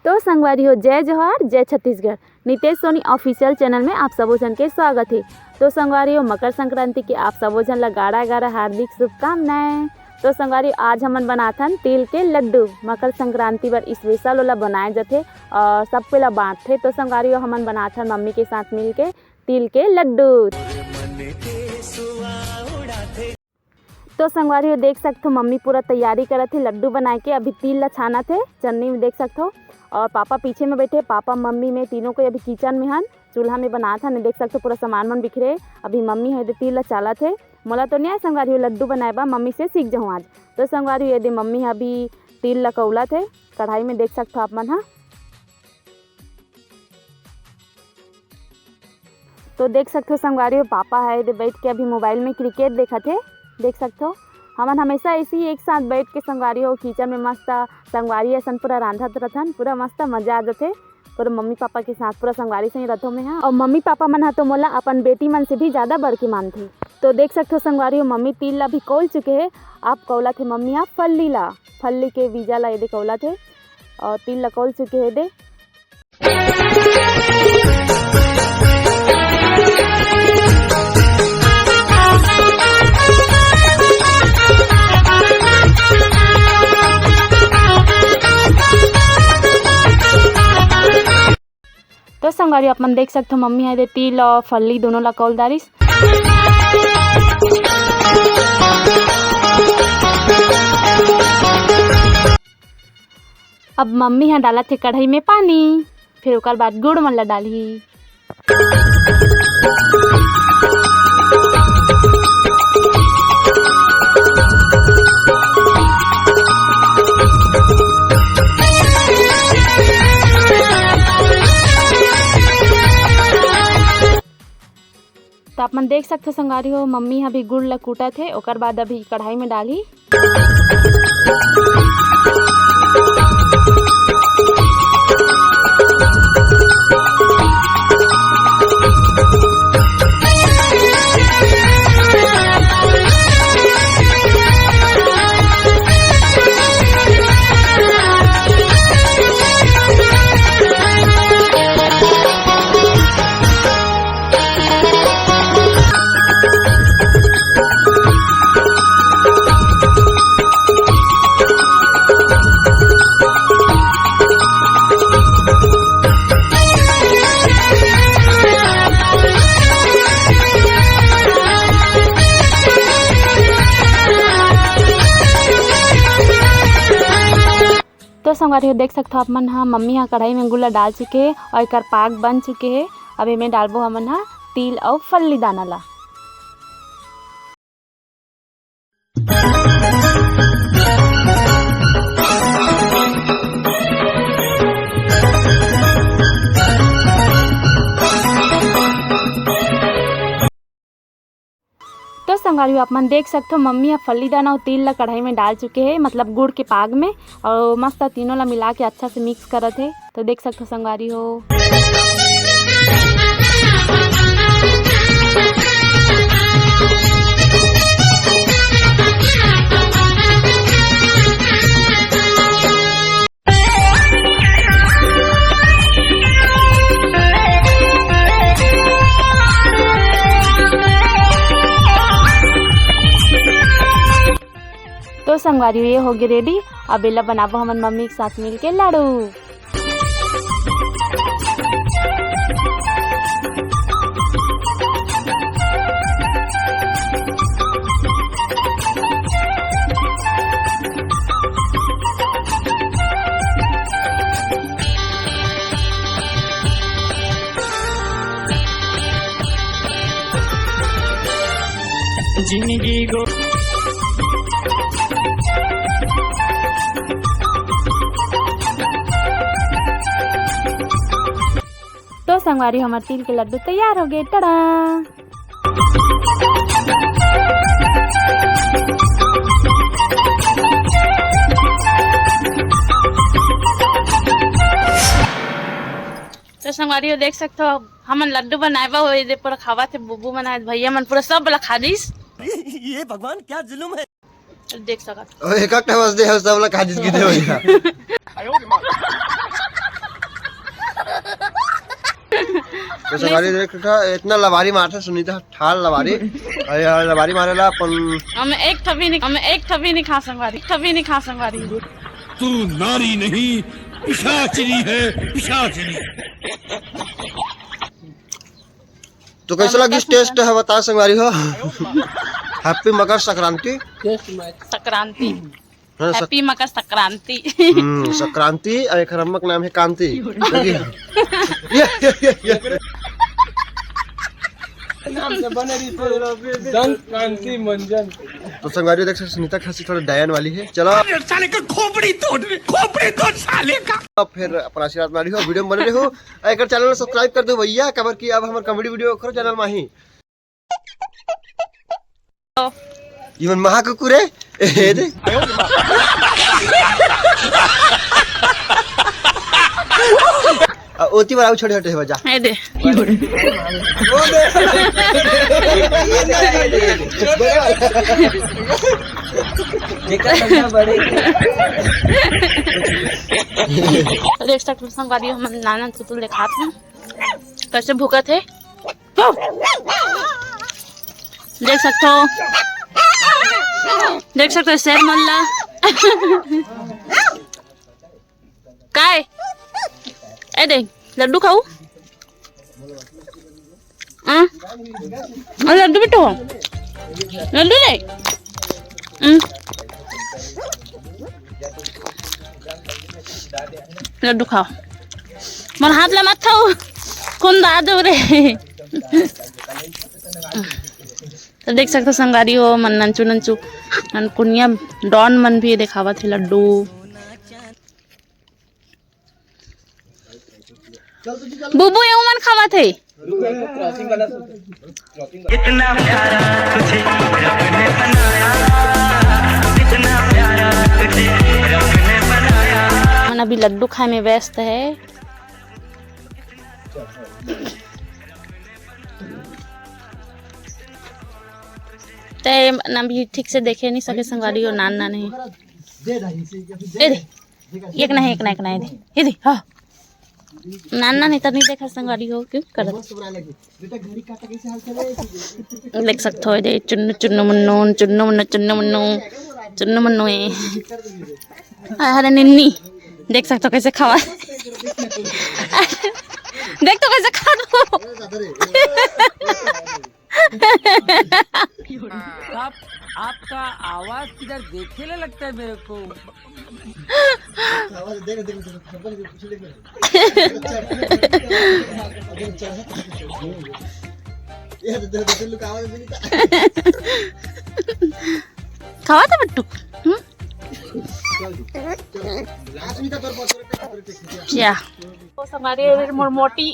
तो संगवारी हो जय जोहार जय छत्तीसगढ़। नितेश सोनी ऑफिशियल चैनल में आप सबो जन के स्वागत है। तो संगवारी हो मकर संक्रांति के आप सबो जन ला गाड़ा गाड़ा हार्दिक शुभकामनाएं। तो संगवारी आज हमन बनाथन तिल के लड्डू। मकर संक्रांति पर स्पेशल वाला बनाए जाते और सब पहला बांटते। तो संगवारी हो हमन बनाथन मम्मी के साथ मिल के तिल के लड्डू। तो संगवारी हो देख सकते हो मम्मी पूरा तैयारी करत थे लड्डू बनाए के। अभी तिल ला छाना थे चन्नी में देख सकते हो और पापा पीछे में बैठे। पापा मम्मी में तीनों को अभी किचन में हन चूल्हा में बना था। देख सकते हो पूरा सामान मन बिखरे। अभी मम्मी है तिल ला चाला थे। मोला तो नहीं आए संगवारी हो लड्डू बनाए बा मम्मी से सीख जाऊँ आज। तो संगवारी यदि मम्मी अभी तिल ला कौला थे कढ़ाई में देख सकते हो आप मन। हाँ तो देख सकते हो संगवारी हो पापा है बैठ के अभी मोबाइल में क्रिकेट देखा थे। देख सकते हो हमन हमेशा ऐसे ही एक साथ बैठ के संगवारी हो किचन में मस्त संगवारी ऐसा पूरा रांधत रहथन। पूरा मस्त मजा आ जाते पूरा मम्मी पापा के साथ पूरा संगवारी से ही रथों में है। और मम्मी पापा मन तो मोला अपन बेटी मन से भी ज़्यादा बढ़ के मानते। तो देख सकते हो संगवारी हो मम्मी तिल ला भी कौल चुके हैं। आप कौला थे मम्मी आप फल्ली के बीजा ला यदि कौला थे और तिल ला कौल चुके हैं दे। तो संगवारी अपन देख सकते हो मम्मी है तिल और फल्ली दोनों ला कौल दारिस। अब मम्मी है डाला थे कढ़ाई में पानी फिर ओकर बाद गुड़ मन ला डाली। तो आप मन देख सकते हो संगवारी हो मम्मी अभी गुड़ ला कूटा थे ओकर बाद अभी कढ़ाई में डाली। तो संगवारी हो देख सकते हो आप मन। हाँ मम्मी हाँ कढ़ाई में गुड़ डाल चुके हैं और एक पाक बन चुके हैं। अब इमें डालबो हमन हाँ तिल और फल्ली दाना ला। तो संगवारी आप मन देख सकते हो मम्मी अब फल्ली दाना और तिल ला कढ़ाई में डाल चुके हैं मतलब गुड़ के पाग में और मस्त तीनों ला मिला के अच्छा से मिक्स करत है। तो देख सकते हो संगवारी हो तो संगवारी ये हो गई रेडी। अब एला बनाबो हमन मम्मी के साथ मिल के लाडू। जिंदगी गो तो संगवारी हमारे तिल के लड्डू तैयार हो गए। टड़ा तो संगवारी हो देख सकते हो हमन लड्डू बनाए बा पूरा खावा थे बुबू बनाए भैया मन पूरा सब वाला खा दिस। ये भगवान क्या जुलुम है। देख सकत एक एक टवस दे सब ला खा दिस की दे भैया तो संगारी देख रहा इतना लवारी मारता सुनीता ठाल लवारी अरे लवारी मारेला अपन हम एक ठबी नहीं खा संगवारी तू नारी नहीं पिशाचिनी है पिशाचिनी। तो कैसा लगी टेस्ट है बता संगवारी हो। Happy Makar Sankranti happy Makar Sankranti. संक्रांति और एक रमक नाम है कांति। तो संगवारी देख सकते सुनीता खासी थोड़ा डायन वाली है। चलो साले का खोपड़ी तोड़ साले का। अब फिर अपना आशीर्वाद मारी हो वीडियो में बने रहो एक चैनल सब्सक्राइब कर दो भैया कवर की अब हमारे कॉमेडी वीडियो करो चैनल में ही इवन महा कुकुरे ओती बार छोटे छोटे हो जा ए दे देख सकते संगवारी हम नाना तुतुल दिखात हैं कैसे भूखा थे। देख सकते हो शेर मल्ला काय ए देख लड्डू खाऊ लड्डू बिट्टू लड्डू दे लड्डू खाओ मन हाथ ला मत खाओ कौन दा दो रे। तो देख सकते संगारी हो मन नंचू नंचू कुनिया डॉन मन भी दिखावा थे लड्डू। बुबू ये मन खावा थे इतना प्यारा तुझे रब ने बनाया इतना प्यारा तुझे रब ने बनाया। मन अभी लड्डू खाने में व्यस्त है। ते अभी ठीक से देखे नहीं सके संगवारी और नान नहीं दे एक ना दे हाँ नाना नहीं तो नहीं देखा संगवारी हो क्यों कर देख सकते हो दे चुन्नू चुन्नू मुन्नू अरे निन्नी देख सकते हो कैसे खावा देख तो कैसे खा दो आपका आवाज किधर देखे लगता है मेरे को। खावा था बट्टू क्या हमारे मोटी